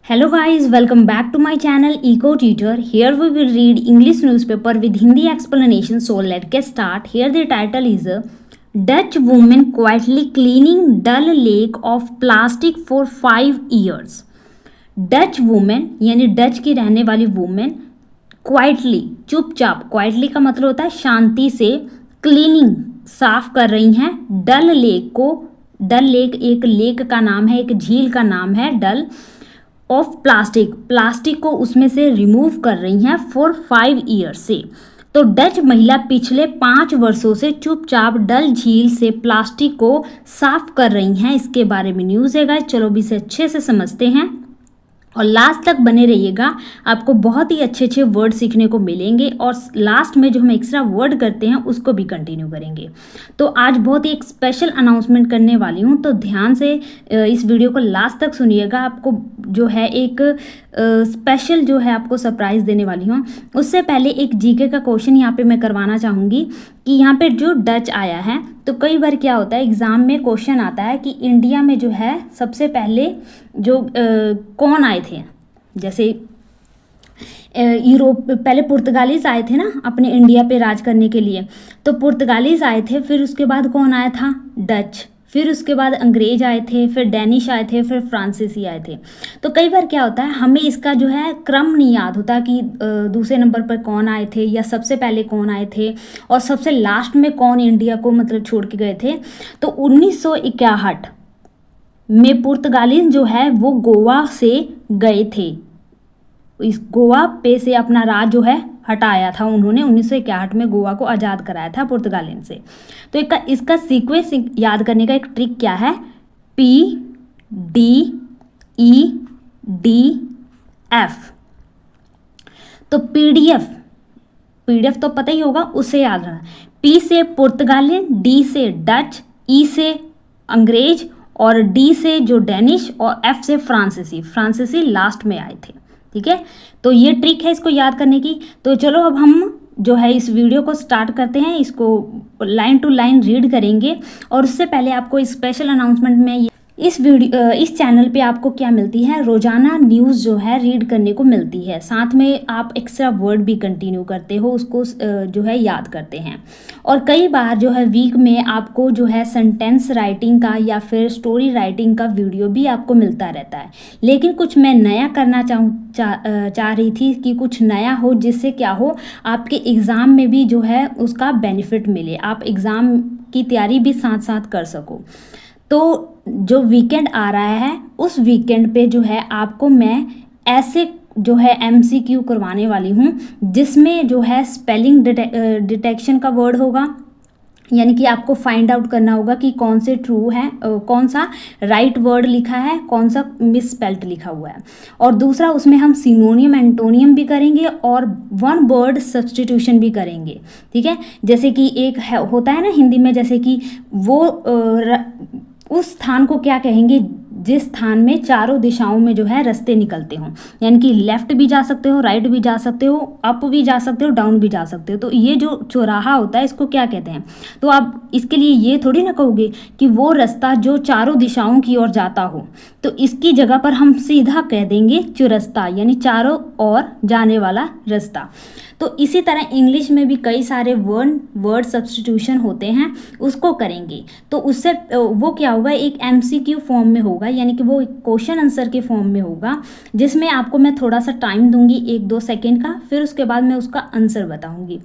Hello guys, welcome back to my channel Eco Tutor. Here we will read English newspaper with Hindi explanation. So let's get start. Here the title is Dutch woman quietly cleaning dull lake of plastic for 5 years. Dutch women यानी Dutch की रहने वाली women quietly चुपचाप, quietly का मतलब होता है शांति से, क्लीनिंग साफ कर रही हैं डल लेक को। डल लेक एक लेक का नाम है, एक झील का नाम है डल, ऑफ प्लास्टिक, प्लास्टिक को उसमें से रिमूव कर रही हैं फॉर 5 ईयर्स से। तो डच महिला पिछले 5 वर्षों से चुपचाप डल झील से प्लास्टिक को साफ कर रही हैं। इसके बारे में न्यूज़ है गाइस, चलो भी इसे अच्छे से समझते हैं और लास्ट तक बने रहिएगा। आपको बहुत ही अच्छे अच्छे वर्ड सीखने को मिलेंगे और लास्ट में जो हम एक्स्ट्रा वर्ड करते हैं उसको भी कंटिन्यू करेंगे। तो आज बहुत ही एक स्पेशल अनाउंसमेंट करने वाली हूँ, तो ध्यान से इस वीडियो को लास्ट तक सुनिएगा। आपको जो है एक स्पेशल जो है आपको सरप्राइज़ देने वाली हूँ। उससे पहले एक जीके का क्वेश्चन यहाँ पे मैं करवाना चाहूँगी कि यहाँ पे जो डच आया है, तो कई बार क्या होता है एग्ज़ाम में क्वेश्चन आता है कि इंडिया में जो है सबसे पहले जो कौन आए थे। जैसे यूरोप पहले पुर्तगालीज आए थे ना अपने इंडिया पे राज करने के लिए, तो पुर्तगालीज आए थे, फिर उसके बाद कौन आया था, डच, फिर उसके बाद अंग्रेज आए थे, फिर डैनिश आए थे, फिर फ्रांसीसी आए थे। तो कई बार क्या होता है हमें इसका जो है क्रम नहीं याद होता कि दूसरे नंबर पर कौन आए थे या सबसे पहले कौन आए थे और सबसे लास्ट में कौन इंडिया को मतलब छोड़ के गए थे। तो 1961 में पुर्तगालीज जो है वो गोवा से गए थे, इस गोवा पे से अपना राज जो है हटाया था उन्होंने। 1961 में गोवा को आज़ाद कराया था पुर्तगालियन से। तो इसका सीक्वेंस याद करने का एक ट्रिक क्या है, PDEDF। तो पीडीएफ तो पता ही होगा, उससे याद रखना। P से पुर्तगालियन, D से डच, E से अंग्रेज और D से जो डेनिश और F से फ्रांसीसी लास्ट में आए थे। ठीक है, तो ये ट्रिक है इसको याद करने की। तो चलो अब हम जो है इस वीडियो को स्टार्ट करते हैं, इसको लाइन टू लाइन रीड करेंगे। और उससे पहले आपको स्पेशल अनाउंसमेंट में इस चैनल पे आपको क्या मिलती है, रोजाना न्यूज़ जो है रीड करने को मिलती है, साथ में आप एक्स्ट्रा वर्ड भी कंटिन्यू करते हो, उसको जो है याद करते हैं। और कई बार जो है वीक में आपको जो है सेंटेंस राइटिंग का या फिर स्टोरी राइटिंग का वीडियो भी आपको मिलता रहता है। लेकिन कुछ मैं नया करना चाह रही थी कि कुछ नया हो, जिससे क्या हो आपके एग्ज़ाम में भी जो है उसका बेनिफिट मिले, आप एग्ज़ाम की तैयारी भी साथ साथ कर सको। तो जो वीकेंड आ रहा है उस वीकेंड पे जो है आपको मैं ऐसे जो है MCQ करवाने वाली हूँ, जिसमें जो है स्पेलिंग डिटेक्शन का वर्ड होगा, यानी कि आपको फाइंड आउट करना होगा कि कौन से ट्रू है, कौन सा राइट वर्ड लिखा है, कौन सा मिस स्पेल्ट लिखा हुआ है। और दूसरा उसमें हम सिनोनियम एंटोनियम भी करेंगे और वन वर्ड सब्स्टिट्यूशन भी करेंगे। ठीक है, जैसे कि एक होता है ना हिंदी में, जैसे कि वो उस स्थान को क्या कहेंगे जिस स्थान में चारों दिशाओं में जो है रास्ते निकलते हों, यानी कि लेफ्ट भी जा सकते हो, राइट भी जा सकते हो, अप भी जा सकते हो, डाउन भी जा सकते हो। तो ये जो चौराहा होता है इसको क्या कहते हैं। तो आप इसके लिए ये थोड़ी ना कहोगे कि वो रास्ता जो चारों दिशाओं की ओर जाता हो, तो इसकी जगह पर हम सीधा कह देंगे चौरस्ता, यानी चारों ओर जाने वाला रास्ता। तो इसी तरह इंग्लिश में भी कई सारे वर्ड सब्स्टिट्यूशन होते हैं, उसको करेंगे। तो उससे वो क्या होगा, एक MCQ फॉर्म में होगा, यानी कि वो एक क्वेश्चन आंसर के फॉर्म में होगा, जिसमें आपको मैं थोड़ा सा टाइम दूंगी 1-2 सेकेंड का, फिर उसके बाद मैं उसका आंसर बताऊंगी।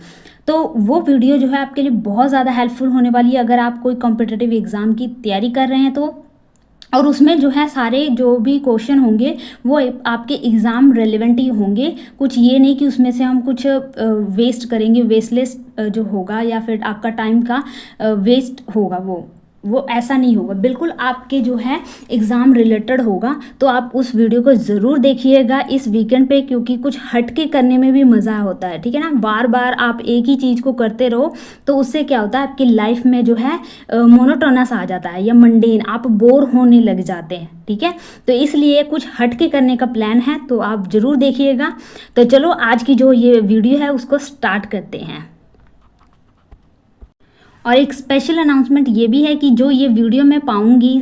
तो वो वीडियो जो है आपके लिए बहुत ज़्यादा हेल्पफुल होने वाली है अगर आप कोई कॉम्पिटिटिव एग्ज़ाम की तैयारी कर रहे हैं तो। और उसमें जो है सारे जो भी क्वेश्चन होंगे वो आपके एग्ज़ाम रेलेवेंट ही होंगे। कुछ ये नहीं कि उसमें से हम कुछ वेस्ट करेंगे, वेस्टलेस जो होगा या फिर आपका टाइम का वेस्ट होगा, वो ऐसा नहीं होगा, बिल्कुल आपके जो है एग्ज़ाम रिलेटेड होगा। तो आप उस वीडियो को ज़रूर देखिएगा इस वीकेंड पे, क्योंकि कुछ हटके करने में भी मज़ा होता है। ठीक है ना, बार बार आप एक ही चीज़ को करते रहो तो उससे क्या होता है आपकी लाइफ में जो है मोनोटोनस आ जाता है या मंडेन, आप बोर होने लग जाते हैं। ठीक है, तो इसलिए कुछ हटके करने का प्लान है, तो आप ज़रूर देखिएगा। तो चलो आज की जो ये वीडियो है उसको स्टार्ट करते हैं। और एक स्पेशल अनाउंसमेंट ये भी है कि जो ये वीडियो मैं पाऊँगी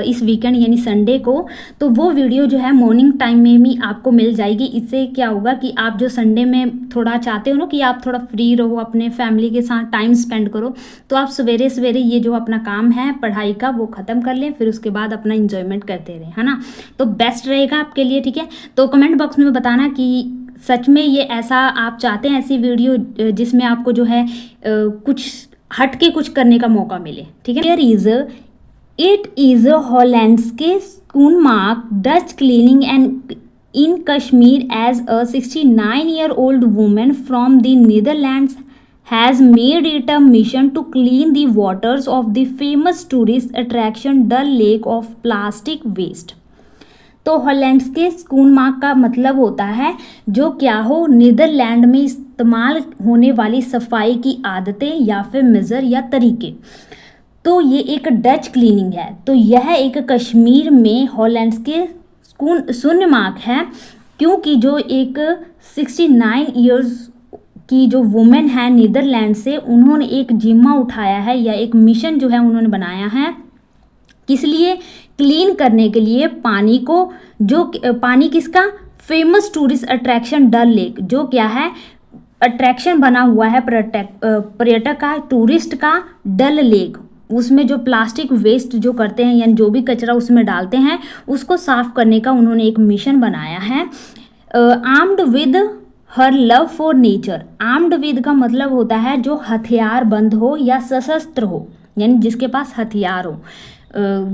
इस वीकेंड यानी संडे को, तो वो वीडियो जो है मॉर्निंग टाइम में भी आपको मिल जाएगी। इससे क्या होगा कि आप जो संडे में थोड़ा चाहते हो ना कि आप थोड़ा फ्री रहो, अपने फैमिली के साथ टाइम स्पेंड करो, तो आप सवेरे सवेरे ये जो अपना काम है पढ़ाई का वो ख़त्म कर लें, फिर उसके बाद अपना इंजॉयमेंट करते रहें, है ना। तो बेस्ट रहेगा आपके लिए, ठीक है। तो कमेंट बॉक्स में बताना कि सच में ये ऐसा आप चाहते हैं, ऐसी वीडियो जिसमें आपको जो है कुछ हट के कुछ करने का मौका मिले, ठीक है। इट इज हॉलैंड्सके स्कूनमार्क Dutch cleaning and in Kashmir as a 69-year-old woman from the Netherlands has made it a mission to clean the waters of the famous tourist attraction Dal Lake of plastic waste। तो हॉलैंड्स के स्कून mark का मतलब होता है जो क्या हो, Netherlands में इस्तेमाल होने वाली सफाई की आदतें या फिर मेजर या तरीके। तो ये एक डच क्लीनिंग है। तो यह एक कश्मीर में हॉलैंड्स के शून्य मार्क है, क्योंकि जो एक 69 ईयर्स की जो वुमेन है नीदरलैंड से, उन्होंने एक जिम्मा उठाया है या एक मिशन जो है उन्होंने बनाया है, किस लिए, क्लीन करने के लिए पानी को, जो पानी किसका, फेमस टूरिस्ट अट्रैक्शन डल लेक, जो क्या है अट्रैक्शन बना हुआ है पर्यटक का, टूरिस्ट का, डल लेक, उसमें जो प्लास्टिक वेस्ट जो करते हैं यानी जो भी कचरा उसमें डालते हैं उसको साफ करने का उन्होंने एक मिशन बनाया है। Armed with her love for nature. Armed with का मतलब होता है जो हथियार बंद हो या सशस्त्र हो, यानी जिसके पास हथियार हो।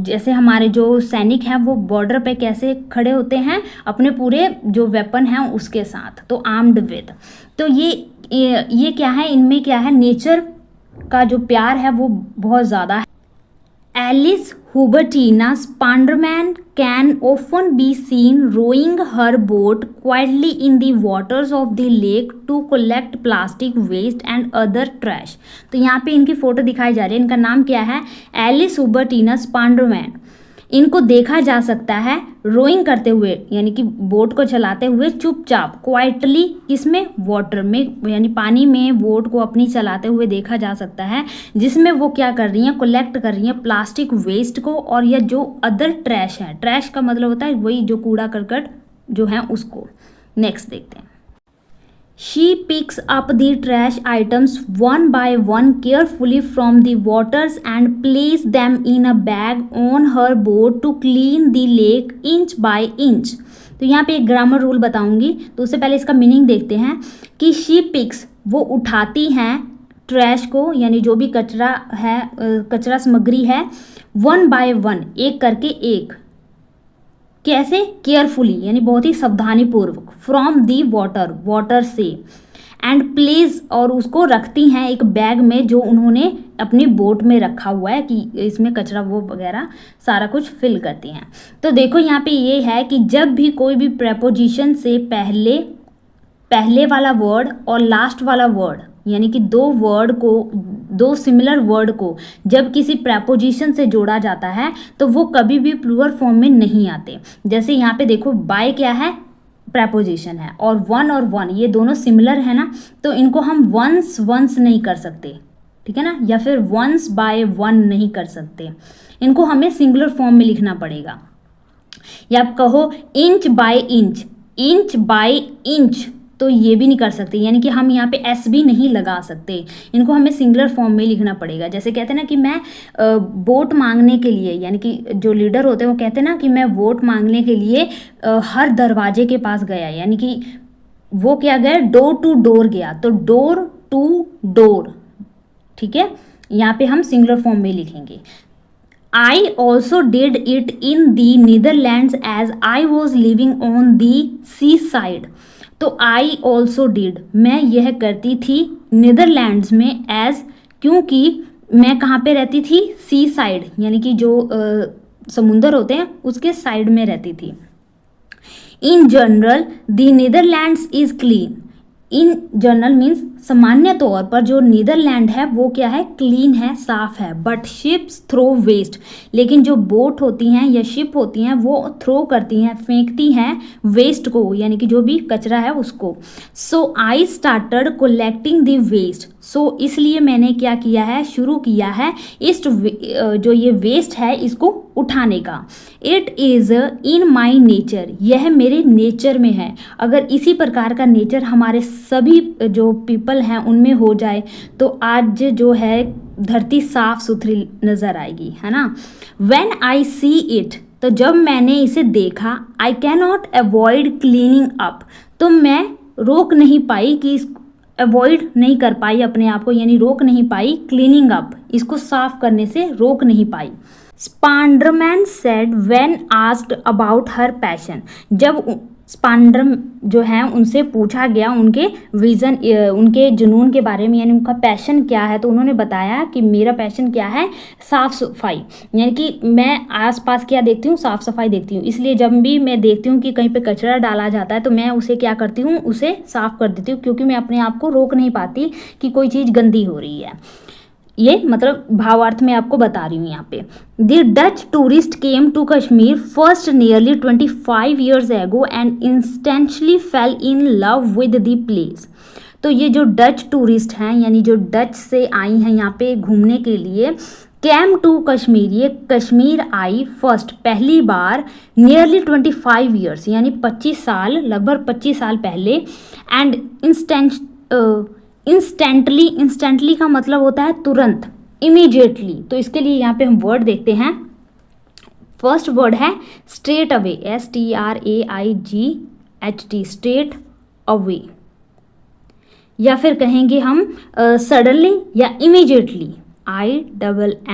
जैसे हमारे जो सैनिक हैं वो बॉर्डर पे कैसे खड़े होते हैं अपने पूरे जो वेपन हैं उसके साथ, तो आर्म्ड विद। तो ये क्या है, इनमें क्या है, नेचर का जो प्यार है वो बहुत ज़्यादा है। Alice Hubertina Spanderman can often be seen rowing her boat quietly in the waters of the lake to collect plastic waste and other trash. तो यहाँ पे इनकी फोटो दिखाई जा रही है। इनका नाम क्या है, एलिस हुबर्टीना स्पांडरमैन। इनको देखा जा सकता है रोइंग करते हुए यानी कि बोट को चलाते हुए चुपचाप, क्वाइटली, किसमें, वाटर में, यानी पानी में बोट को अपनी चलाते हुए देखा जा सकता है, जिसमें वो क्या कर रही हैं, कलेक्ट कर रही हैं प्लास्टिक वेस्ट को और या जो अदर ट्रैश है। ट्रैश का मतलब होता है वही जो कूड़ा करकट जो है उसको। नेक्स्ट देखते हैं। She picks up the trash items one by one carefully from the waters and places them in a bag on her boat to clean the lake inch by inch। तो यहाँ पे एक ग्रामर रूल बताऊंगी, तो उससे पहले इसका meaning देखते हैं कि she picks, वो उठाती हैं ट्रैश को यानी जो भी कचरा है, कचरा सामग्री है, वन बाय वन, एक करके एक, कैसे, केयरफुली यानी बहुत ही सावधानी पूर्वक, फ्रॉम दी वाटर, वाटर से, एंड प्लेस, और उसको रखती हैं एक बैग में जो उन्होंने अपनी बोट में रखा हुआ है कि इसमें कचरा वो वगैरह सारा कुछ फिल करती हैं। तो देखो यहाँ पे ये है कि जब भी कोई भी प्रेपोजिशन से पहले वाला वर्ड और लास्ट वाला वर्ड यानी कि दो सिमिलर वर्ड को जब किसी प्रेपोजिशन से जोड़ा जाता है तो वो कभी भी प्लूरल फॉर्म में नहीं आते। जैसे यहाँ पे देखो बाय क्या है, प्रेपोजिशन है, और वन ये दोनों सिमिलर है ना, तो इनको हम वंस नहीं कर सकते, ठीक है ना, या फिर वंस बाय वन नहीं कर सकते, इनको हमें सिंगुलर फॉर्म में लिखना पड़ेगा। या आप कहो इंच बाय इंच, तो ये भी नहीं कर सकते, यानी कि हम यहाँ पे एस भी नहीं लगा सकते, इनको हमें सिंगुलर फॉर्म में लिखना पड़ेगा। जैसे कहते हैं ना कि मैं वोट मांगने के लिए, यानी कि जो लीडर होते हैं वो कहते हैं ना कि मैं वोट मांगने के लिए हर दरवाजे के पास गया, यानी कि वो क्या गया, डोर टू डोर गया, तो डोर टू डोर, ठीक है, यहाँ पे हम सिंगुलर फॉर्म में लिखेंगे। I also did it in the Netherlands as I was living on the seaside। तो I also did, मैं यह करती थी नीदरलैंड्स में, एज, क्योंकि मैं कहाँ पे रहती थी, सी साइड, यानी कि जो समुंदर होते हैं उसके साइड में रहती थी। In general the Netherlands is clean, in general means सामान्य तौर पर जो नीदरलैंड है वो क्या है, क्लीन है, साफ है, बट शिप्स थ्रो वेस्ट, लेकिन जो बोट होती हैं या शिप होती हैं वो थ्रो करती हैं, फेंकती हैं वेस्ट को, यानी कि जो भी कचरा है उसको। So I started collecting the waste, so इसलिए मैंने क्या किया है, शुरू किया है इस जो ये वेस्ट है इसको उठाने का। It is in my nature, यह मेरे नेचर में है। अगर इसी प्रकार का नेचर हमारे सभी जो पीपल हैं उनमें हो जाए तो आज जो है धरती साफ सुथरी नज़र आएगी, है ना। व्हेन आई सी इट, तो जब मैंने इसे देखा, I can not avoid cleaning up, तो मैं रोक नहीं पाई कि अवॉइड नहीं कर पाई अपने आप को, यानी रोक नहीं पाई क्लीनिंग अप, इसको साफ करने से रोक नहीं पाई। Spanderman said when asked about her passion, जब स्पांडर जो हैं उनसे पूछा गया उनके विज़न, उनके जुनून के बारे में, यानी उनका पैशन क्या है, तो उन्होंने बताया कि मेरा पैशन क्या है, साफ़ सफाई, यानी कि मैं आसपास क्या देखती हूँ, साफ़ सफाई देखती हूँ। इसलिए जब भी मैं देखती हूँ कि कहीं पे कचरा डाला जाता है तो मैं उसे क्या करती हूँ, उसे साफ़ कर देती हूँ, क्योंकि मैं अपने आप को रोक नहीं पाती कि कोई चीज़ गंदी हो रही है। ये मतलब भावार्थ में आपको बता रही हूँ यहाँ पे। The Dutch tourist came to Kashmir first nearly 25 years ago and instantly fell in love with the place. तो ये जो डच टूरिस्ट हैं, यानी जो डच से आई हैं यहाँ पे घूमने के लिए, कैम टू कश्मीर, ये कश्मीर आई फर्स्ट, पहली बार, नियरली 25 years, यानी 25 साल, लगभग 25 साल पहले, एंड इंस्टेंटली का मतलब होता है तुरंत, इमीडिएटली। तो इसके लिए यहाँ पे हम वर्ड देखते हैं। फर्स्ट वर्ड है straight away, STRAIGHT, straight away, या फिर कहेंगे हम सडनली या इमीडिएटली, IMMEDIATELY,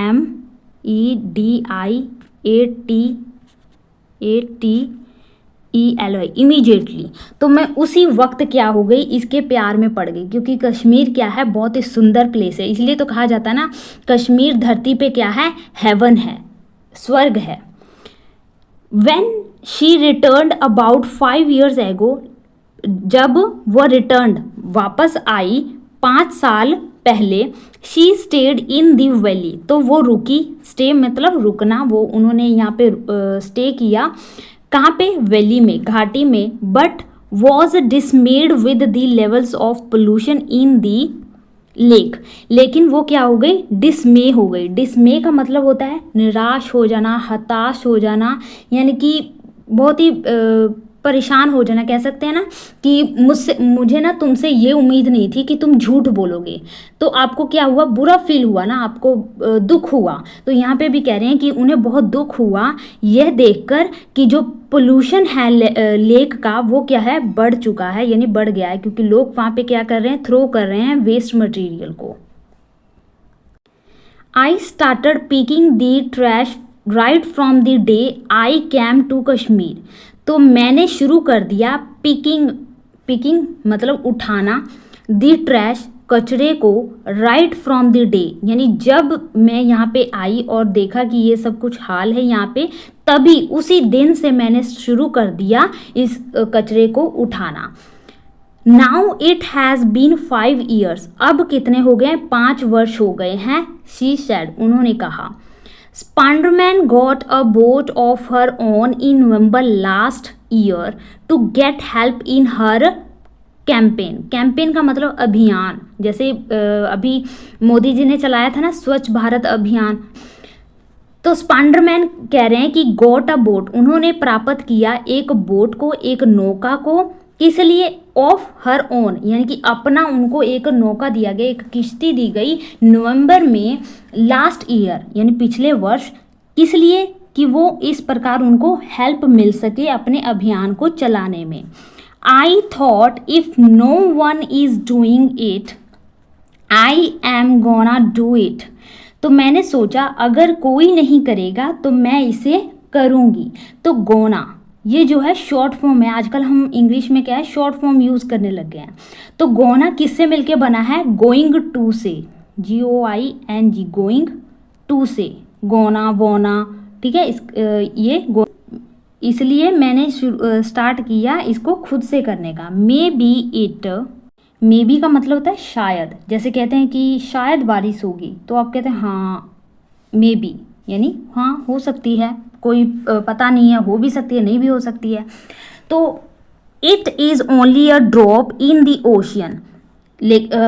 इमीडिएटली। तो मैं उसी वक्त क्या हो गई, इसके प्यार में पड़ गई, क्योंकि कश्मीर क्या है, बहुत ही सुंदर प्लेस है, इसलिए तो कहा जाता है ना, कश्मीर धरती पे क्या है, हेवन है, स्वर्ग है। When she returned about 5 years ago, जब वो रिटर्न वापस आई 5 साल पहले, she stayed in the valley, तो वो रुकी, स्टे मतलब रुकना, वो उन्होंने यहाँ पे स्टे किया, कहाँ पे, वैली में, घाटी में, but was डिसमेड with the levels of pollution in the lake, लेकिन वो क्या हो गई, डिसमे हो गई। डिसमे का मतलब होता है निराश हो जाना, हताश हो जाना, यानी कि बहुत ही परेशान हो जाना, कह सकते हैं ना कि मुझे ना तुमसे ये उम्मीद नहीं थी कि तुम झूठ बोलोगे, तो आपको क्या हुआ, बुरा फील हुआ ना, आपको दुख हुआ। तो यहाँ पे भी कह रहे हैं कि उन्हें बहुत दुख हुआ यह देखकर कि जो पोल्यूशन है लेक का वो क्या है, बढ़ चुका है, यानी बढ़ गया है, क्योंकि लोग वहाँ पे क्या कर रहे हैं, थ्रो कर रहे हैं वेस्ट मटेरियल को। I started picking the trash right from the day I came to Kashmir, तो मैंने शुरू कर दिया पिकिंग मतलब उठाना, द ट्रैश कचरे को, राइट फ्रॉम द डे, यानी जब मैं यहाँ पे आई और देखा कि ये सब कुछ हाल है यहाँ पे, तभी उसी दिन से मैंने शुरू कर दिया इस कचरे को उठाना। Now it has been 5 years, अब कितने हो गए, 5 वर्ष हो गए हैं, शी सेड, उन्होंने कहा। Spanderman got a boat of her own in November last year to get help in her campaign. Campaign का मतलब अभियान, जैसे अभी मोदी जी ने चलाया था ना स्वच्छ भारत अभियान, तो स्पांडरमैन कह रहे हैं कि गॉट अ बोट, उन्होंने प्राप्त किया एक बोट को, एक नौका को, किस लिए, ऑफ हर ओन, यानी कि अपना उनको एक नौका दिया गया, एक किश्ती दी गई नवंबर में लास्ट ईयर, यानी पिछले वर्ष, किस लिए, कि वो इस प्रकार उनको हेल्प मिल सके अपने अभियान को चलाने में। I thought if no one is doing it I am gonna do it, तो मैंने सोचा अगर कोई नहीं करेगा तो मैं इसे करूँगी। तो गोना ये जो है शॉर्ट फॉर्म है, आजकल हम इंग्लिश में क्या है शॉर्ट फॉर्म यूज़ करने लग गए हैं। तो गोना किससे मिलके बना है, गोइंग टू से, GOING, गोइंग टू से, गोना वोना, ठीक है, इसलिए मैंने स्टार्ट किया इसको खुद से करने का। मे मे बी का मतलब होता है शायद, जैसे कहते हैं कि शायद बारिश होगी, तो आप कहते हैं हाँ मे बी, यानी हाँ हो सकती है, कोई पता नहीं है, हो भी सकती है, नहीं भी हो सकती है। तो it is only a drop in the ocean,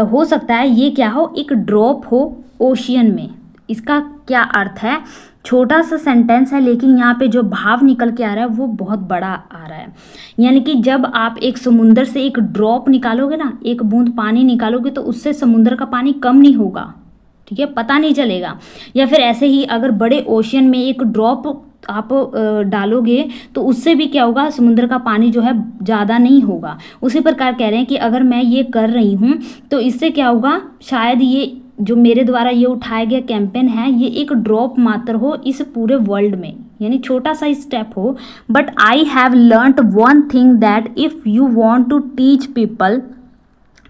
हो सकता है ये क्या हो, एक ड्रॉप हो ओशियन में। इसका क्या अर्थ है, छोटा सा सेंटेंस है लेकिन यहाँ पे जो भाव निकल के आ रहा है वो बहुत बड़ा आ रहा है। यानी कि जब आप एक समुंदर से एक ड्रॉप निकालोगे ना, एक बूंद पानी निकालोगे, तो उससे समुंदर का पानी कम नहीं होगा, ठीक है, पता नहीं चलेगा। या फिर ऐसे ही अगर बड़े ओशियन में एक ड्रॉप आप डालोगे तो उससे भी क्या होगा, समुद्र का पानी जो है ज़्यादा नहीं होगा। उसी प्रकार कह रहे हैं कि अगर मैं ये कर रही हूँ तो इससे क्या होगा, शायद ये जो मेरे द्वारा ये उठाया गया कैंपेन है ये एक ड्रॉप मात्र हो इस पूरे वर्ल्ड में, यानी छोटा सा स्टेप हो। But I have learned one thing that if you want to teach people,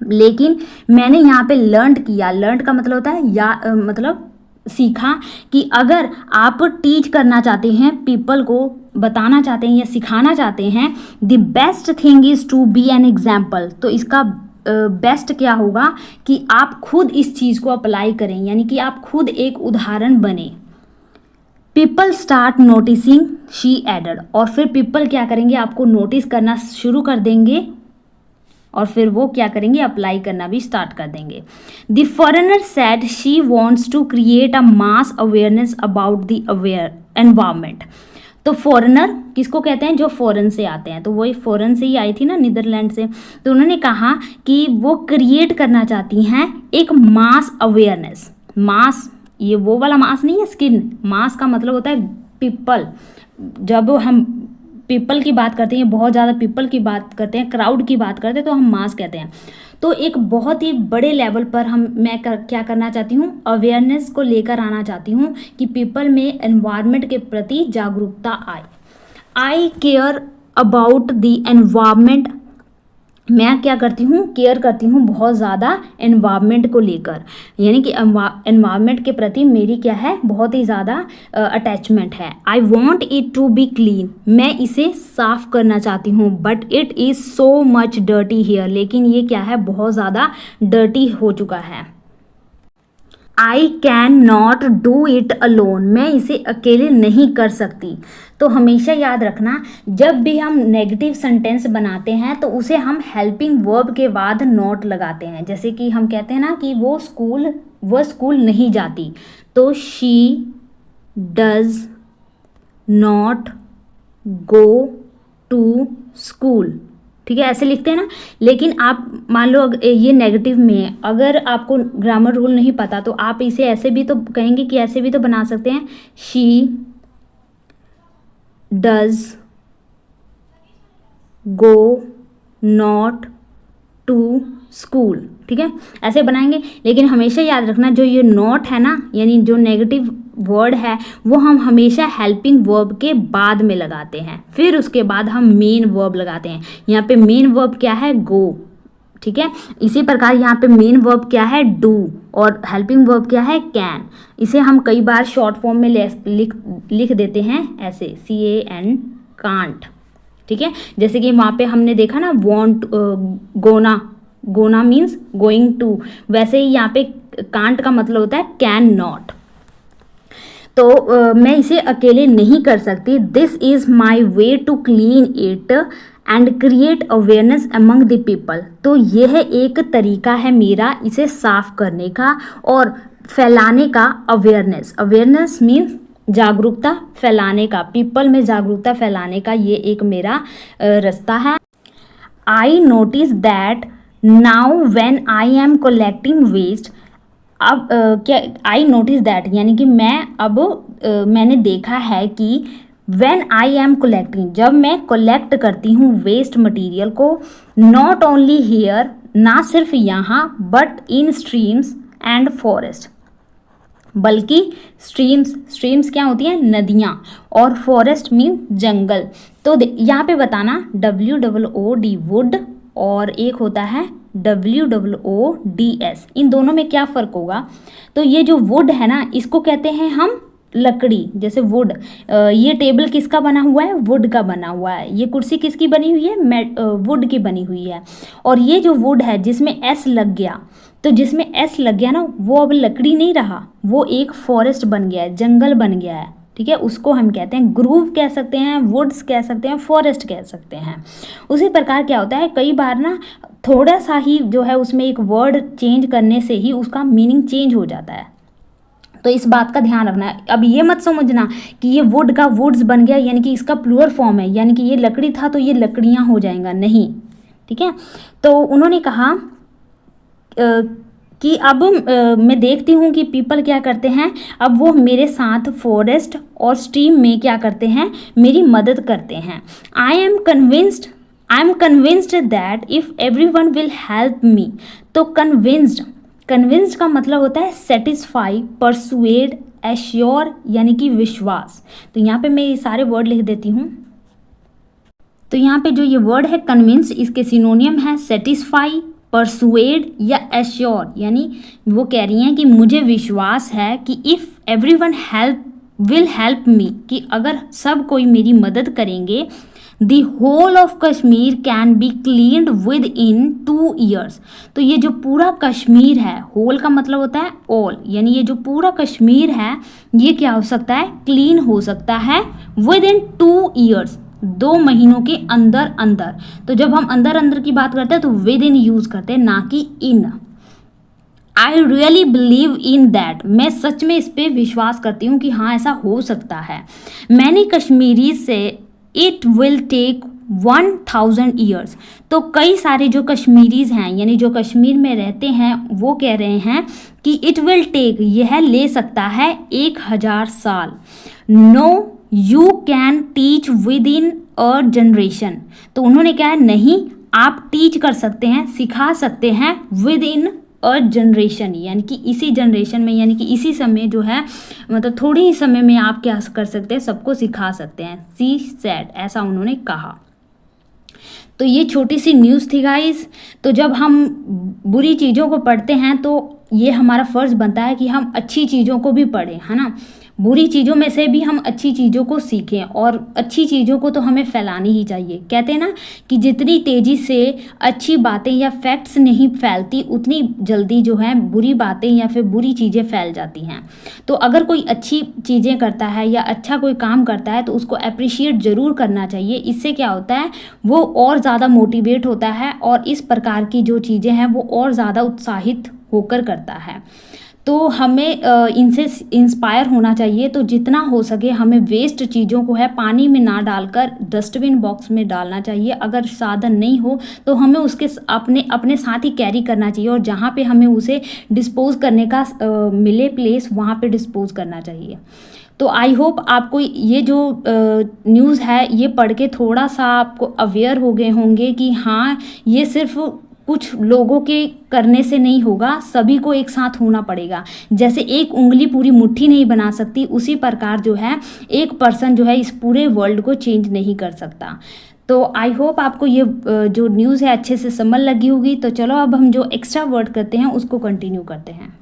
लेकिन मैंने यहाँ पे लर्न किया, लर्न का मतलब होता है या मतलब सीखा, कि अगर आप टीच करना चाहते हैं, पीपल को बताना चाहते हैं या सिखाना चाहते हैं, the best thing is to be an example. तो इसका बेस्ट क्या होगा कि आप खुद इस चीज़ को अप्लाई करें, यानी कि आप खुद एक उदाहरण बने। People start noticing, she added, और फिर पीपल क्या करेंगे, आपको नोटिस करना शुरू कर देंगे और फिर वो क्या करेंगे, अप्लाई करना भी स्टार्ट कर देंगे। The foreigner said she wants to create a mass awareness about the aware environment. तो फॉरेनर किसको कहते हैं, जो फॉरेन से आते हैं, तो वही फॉरेन से ही आई थी ना, नीदरलैंड से। तो उन्होंने कहा कि वो क्रिएट करना चाहती हैं एक मास अवेयरनेस। मास, ये वो वाला मास नहीं है स्किन, मास का मतलब होता है पीपल। जब हम पीपल की बात करते हैं, बहुत ज़्यादा पीपल की बात करते हैं, क्राउड की बात करते हैं, तो हम मास कहते हैं। तो एक बहुत ही बड़े लेवल पर क्या करना चाहती हूँ, अवेयरनेस को लेकर आना चाहती हूँ कि पीपल में एनवायरनमेंट के प्रति जागरूकता आए। आई केयर अबाउट द एनवायरनमेंट, मैं क्या करती हूँ, केयर करती हूँ बहुत ज़्यादा एनवायरनमेंट को लेकर, यानी कि एनवायरनमेंट के प्रति मेरी क्या है, बहुत ही ज़्यादा अटैचमेंट है। I want it to be clean, मैं इसे साफ करना चाहती हूँ। But it is so much dirty here, लेकिन ये क्या है, बहुत ज़्यादा डर्टी हो चुका है। I can not do it alone, मैं इसे अकेले नहीं कर सकती। तो हमेशा याद रखना, जब भी हम नेगेटिव सेंटेंस बनाते हैं तो उसे हम हेल्पिंग वर्ब के बाद नॉट लगाते हैं। जैसे कि हम कहते हैं ना कि वह स्कूल नहीं जाती, तो she does not go to school, ठीक है, ऐसे लिखते हैं ना। लेकिन आप मान लो ये नेगेटिव में है, अगर आपको ग्रामर रूल नहीं पता तो आप इसे ऐसे भी तो कहेंगे कि ऐसे भी तो बना सकते हैं, she does go not to school, ठीक है, ऐसे बनाएंगे। लेकिन हमेशा याद रखना, जो ये नॉट है ना, यानी जो नेगेटिव वर्ड है, वो हम हमेशा हेल्पिंग वर्ब के बाद में लगाते हैं, फिर उसके बाद हम मेन वर्ब लगाते हैं। यहाँ पे मेन वर्ब क्या है, गो, ठीक है। इसी प्रकार यहाँ पे मेन वर्ब क्या है, डू, और हेल्पिंग वर्ब क्या है, कैन। इसे हम कई बार शॉर्ट फॉर्म में लिख देते हैं ऐसे, CAN, कांट, ठीक है। जैसे कि वहाँ पे हमने देखा ना, want, gonna means going to, वैसे ही यहाँ पे कांट का मतलब होता है कैन नॉट। तो मैं इसे अकेले नहीं कर सकती। This is my way to clean it and create awareness among the people. तो यह एक तरीका है मेरा इसे साफ करने का और फैलाने का। अवेयरनेस मीन्स जागरूकता फैलाने का, पीपल में जागरूकता फैलाने का, ये एक मेरा रास्ता है। I notice that now when I am collecting waste, अब क्या, आई नोटिस दैट यानी कि मैंने देखा है कि व्हेन आई एम कलेक्टिंग, जब मैं कलेक्ट करती हूँ वेस्ट मटेरियल को, नॉट ओनली हियर, ना सिर्फ यहाँ, but in streams and forest, बल्कि स्ट्रीम्स क्या होती हैं, नदियाँ, और फॉरेस्ट मीन जंगल। तो यहाँ पे बताना WOOD वुड, और एक होता है WOODS, इन दोनों में क्या फ़र्क होगा। तो ये जो वुड है ना, इसको कहते हैं हम लकड़ी, जैसे वुड, ये टेबल किसका बना हुआ है, वुड का बना हुआ है। ये कुर्सी किसकी बनी हुई है, वुड की बनी हुई है। और ये जो वुड है जिसमें एस लग गया, तो जिसमें एस लग गया ना, वो अब लकड़ी नहीं रहा, वो एक फॉरेस्ट बन गया है, जंगल बन गया है। ठीक है, उसको हम कहते हैं ग्रूव कह सकते हैं, वुड्स कह सकते हैं, फॉरेस्ट कह सकते हैं। उसी प्रकार क्या होता है, कई बार ना थोड़ा सा ही जो है उसमें एक वर्ड चेंज करने से ही उसका मीनिंग चेंज हो जाता है। तो इस बात का ध्यान रखना है। अब ये मत समझना कि ये वुड का वुड्स बन गया यानी कि इसका प्लूरल फॉर्म है, यानी कि ये लकड़ी था तो ये लकड़ियाँ हो जाएगा, नहीं। ठीक है, तो उन्होंने कहा कि अब मैं देखती हूँ कि पीपल क्या करते हैं, अब वो मेरे साथ फॉरेस्ट और स्ट्रीम में क्या करते हैं, मेरी मदद करते हैं। I am convinced that if everyone will help मी। तो कन्विंस्ड का मतलब होता है सेटिस्फाई, परसुएड, एश्योर यानी कि विश्वास। तो यहाँ पे मैं ये सारे वर्ड लिख देती हूँ। तो यहाँ पे जो ये वर्ड है कन्विंस्ड, इसके सिनोनियम है सेटिस्फाई, परसुएड या एश्योर, यानी वो कह रही हैं कि मुझे विश्वास है कि if everyone will help me, कि अगर सब कोई मेरी मदद करेंगे, the whole of Kashmir can be cleaned within 2 years। तो ये जो पूरा कश्मीर है, होल का मतलब होता है ऑल, यानी ये जो पूरा कश्मीर है ये क्या हो सकता है, क्लीन हो सकता है विद इन 2 years, 2 महीनों के अंदर अंदर। तो जब हम अंदर अंदर की बात करते हैं तो विद इन यूज करते हैं, ना कि इन। I really believe in that, मैं सच में इस पर विश्वास करती हूँ कि हाँ ऐसा हो सकता है। मैंने कश्मीरी से इट विल टेक 1000 years। तो कई सारे जो कश्मीरीज हैं यानी जो कश्मीर में रहते हैं वो कह रहे हैं कि इट विल टेक, यह ले सकता है 1000 साल। No you can teach within a generation. तो उन्होंने क्या है, नहीं आप टीच कर सकते हैं, सिखा सकते हैं विद इन अ जनरेशन, यानी कि इसी जनरेशन में, यानी कि इसी समय जो है, मतलब थोड़ी ही समय में आप क्या कर सकते हैं, सबको सिखा सकते हैं। सी सेड, ऐसा उन्होंने कहा। तो ये छोटी सी न्यूज़ थी गाइस। तो जब हम बुरी चीज़ों को पढ़ते हैं तो ये हमारा फ़र्ज़ बनता है कि हम अच्छी चीज़ों को भी पढ़ें, है ना। बुरी चीज़ों में से भी हम अच्छी चीज़ों को सीखें, और अच्छी चीज़ों को तो हमें फैलानी ही चाहिए। कहते हैं ना कि जितनी तेज़ी से अच्छी बातें या फैक्ट्स नहीं फैलती, उतनी जल्दी जो है बुरी बातें या फिर बुरी चीज़ें फैल जाती हैं। तो अगर कोई अच्छी चीज़ें करता है या अच्छा कोई काम करता है तो उसको अप्रिशिएट ज़रूर करना चाहिए। इससे क्या होता है, वो और ज़्यादा मोटिवेट होता है और इस प्रकार की जो चीज़ें हैं वो और ज़्यादा उत्साहित होकर करता है। तो हमें इनसे इंस्पायर होना चाहिए। तो जितना हो सके हमें वेस्ट चीज़ों को है पानी में ना डालकर डस्टबिन बॉक्स में डालना चाहिए। अगर साधन नहीं हो तो हमें उसके अपने साथ ही कैरी करना चाहिए, और जहाँ पे हमें उसे डिस्पोज़ करने का मिले प्लेस, वहाँ पे डिस्पोज़ करना चाहिए। तो आई होप आपको ये जो न्यूज़ है ये पढ़ के थोड़ा सा आपको अवेयर हो गए होंगे कि हाँ ये सिर्फ कुछ लोगों के करने से नहीं होगा, सभी को एक साथ होना पड़ेगा। जैसे एक उंगली पूरी मुट्ठी नहीं बना सकती, उसी प्रकार जो है एक पर्सन जो है इस पूरे वर्ल्ड को चेंज नहीं कर सकता। तो आई होप आपको ये जो न्यूज़ है अच्छे से समझ लगी होगी। तो चलो अब हम जो एक्स्ट्रा वर्ड करते हैं उसको कंटिन्यू करते हैं।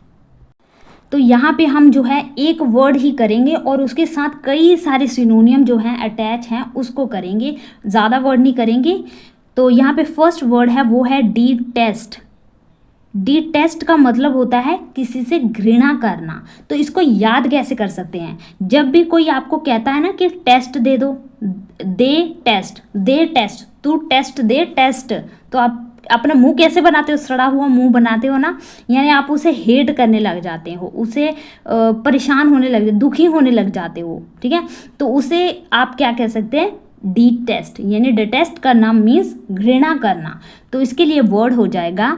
तो यहाँ पे हम जो है एक वर्ड ही करेंगे और उसके साथ कई सारे सिनोनियम जो हैं अटैच हैं उसको करेंगे, ज़्यादा वर्ड नहीं करेंगे। तो यहाँ पे फर्स्ट वर्ड है वो है डिटेस्ट। डिटेस्ट का मतलब होता है किसी से घृणा करना। तो इसको याद कैसे कर सकते हैं, जब भी कोई आपको कहता है ना कि टेस्ट दे दो, दे टेस्ट, तू टेस्ट दे टेस्ट, तो आप अपना मुंह कैसे बनाते हो, सड़ा हुआ मुंह बनाते हो ना, यानी आप उसे हेट करने लग जाते हो, उसे परेशान होने लग, दुखी होने लग जाते हो। ठीक है, तो उसे आप क्या कह सकते हैं, डिटेस्ट, यानी डिटेस्ट करना मीन्स घृणा करना। तो इसके लिए वर्ड हो जाएगा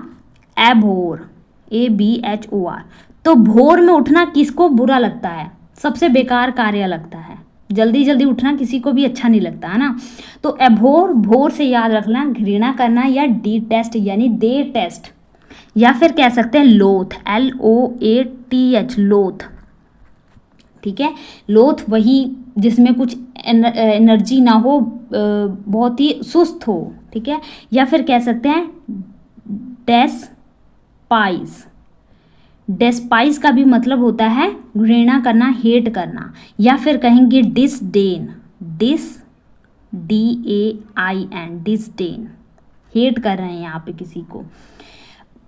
एबोर, ABHOR। तो भोर में उठना किसको बुरा लगता है, सबसे बेकार कार्य लगता है, जल्दी जल्दी उठना किसी को भी अच्छा नहीं लगता है ना। तो एबोर, भोर से याद रखना घृणा करना, या डिटेस्ट यानी दे टेस्ट, या फिर कह सकते हैं लोथ, LOATH, लोथ। ठीक है, लोथ वही जिसमें कुछ एनर्जी ना हो, बहुत ही सुस्त हो। ठीक है, या फिर कह सकते हैं डेस्पाइज, डेस्पाइज का भी मतलब होता है घृणा करना, हेट करना, या फिर कहेंगे डिसडेन, DAIN, डिसडेन, हेट कर रहे हैं यहाँ पे किसी को।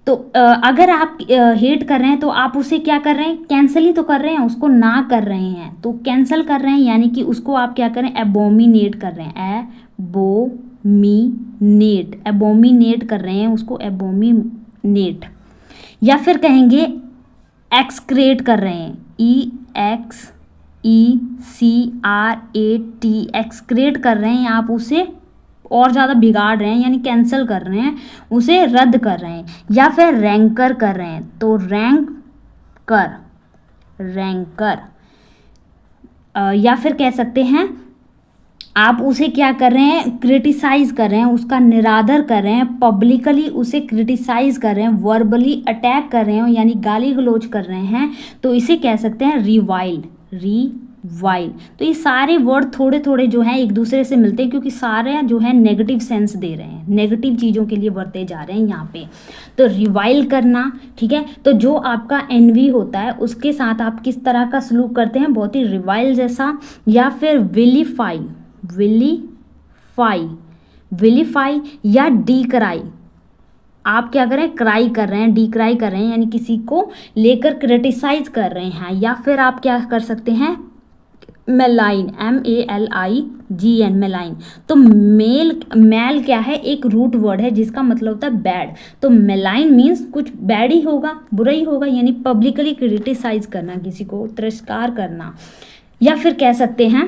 तो अगर आप हेट कर रहे हैं तो आप उसे क्या कर रहे हैं, कैंसिल ही तो कर रहे हैं, उसको ना कर रहे हैं, तो कैंसिल कर रहे हैं यानी कि उसको आप क्या करें, एबोमिनेट कर रहे हैं, एबोमिनेट कर रहे हैं उसको, एबोमिनेट। या फिर कहेंगे एक्सक्रेट कर रहे हैं, EXECRAT, एक्सक्रेट कर रहे हैं, आप उसे और ज़्यादा बिगाड़ रहे हैं यानी कैंसिल कर रहे हैं, उसे रद्द कर रहे हैं। या फिर रैंकर कर रहे हैं, तो रैंकर, या फिर कह सकते हैं आप उसे क्या कर रहे हैं, क्रिटिसाइज कर रहे हैं, उसका निरादर कर रहे हैं, पब्लिकली उसे क्रिटिसाइज कर रहे हैं, वर्बली अटैक कर रहे हैं यानी गाली गलौज कर रहे हैं, तो इसे कह सकते हैं रिवाइल। तो ये सारे वर्ड थोड़े थोड़े जो हैं एक दूसरे से मिलते हैं क्योंकि सारे जो है नेगेटिव सेंस दे रहे हैं, नेगेटिव चीज़ों के लिए वर्ते जा रहे हैं यहाँ पे। तो रिवाइल करना, ठीक है, तो जो आपका एनवी होता है उसके साथ आप किस तरह का सलूक करते हैं, बहुत ही रिवाइल जैसा। या फिर विलीफाई या डीक्राई, आप क्या करें, क्राई कर रहे हैं, डीक्राई कर रहे हैं यानी किसी को लेकर क्रिटिसाइज कर रहे हैं। या फिर आप क्या कर सकते हैं, मेलाइन, MALIGN, मेलाइन। तो मैल क्या है, एक रूट वर्ड है जिसका मतलब होता है बैड, तो मेलाइन मीन्स कुछ बैड ही होगा, बुरा ही होगा, यानी पब्लिकली क्रिटिसाइज करना, किसी को तिरस्कार करना। या फिर कह सकते हैं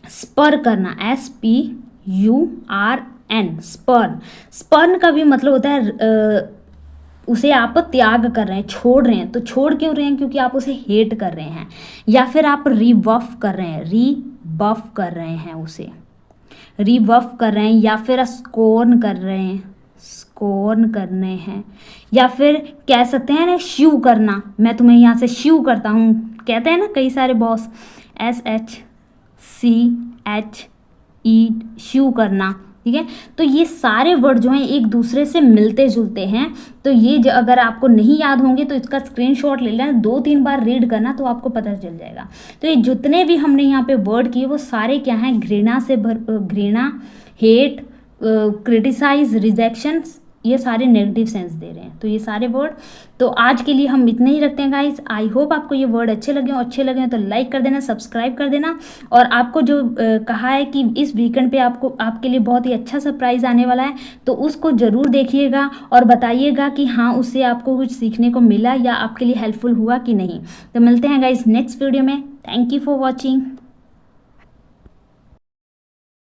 स्पर करना, SPURN, स्पर्न का भी मतलब होता है उसे आप त्याग कर रहे हैं, छोड़ रहे हैं, तो छोड़ क्यों रहे हैं, क्योंकि आप उसे हेट कर रहे हैं। या फिर आप रिबफ कर रहे हैं, उसे रिबफ कर रहे हैं। या फिर स्कोर्न करने हैं। या फिर कह सकते हैं ना श्यू करना, मैं तुम्हें यहाँ से श्यू करता हूँ, कहते हैं ना कई सारे बॉस, SHCHE, श्यू करना, ठीक है। तो ये सारे वर्ड जो हैं एक दूसरे से मिलते जुलते हैं, तो ये जो अगर आपको नहीं याद होंगे तो इसका स्क्रीनशॉट ले लेना, 2-3 बार रीड करना तो आपको पता चल जाएगा। तो ये जितने भी हमने यहाँ पे वर्ड किए वो सारे क्या हैं, घृणा, हेट, क्रिटिसाइज, रिजेक्शन, ये सारे नेगेटिव सेंस दे रहे हैं। तो ये सारे वर्ड, तो आज के लिए हम इतने ही रखते हैं गाइस। आई होप आपको ये वर्ड अच्छे लगे तो लाइक कर देना, सब्सक्राइब कर देना। और आपको जो कहा है कि इस वीकेंड पे आपके लिए बहुत ही अच्छा सरप्राइज आने वाला है, तो उसको ज़रूर देखिएगा और बताइएगा कि हाँ उससे आपको कुछ सीखने को मिला या आपके लिए हेल्पफुल हुआ कि नहीं। तो मिलते हैं गाइस नेक्स्ट वीडियो में। Thank you for watching.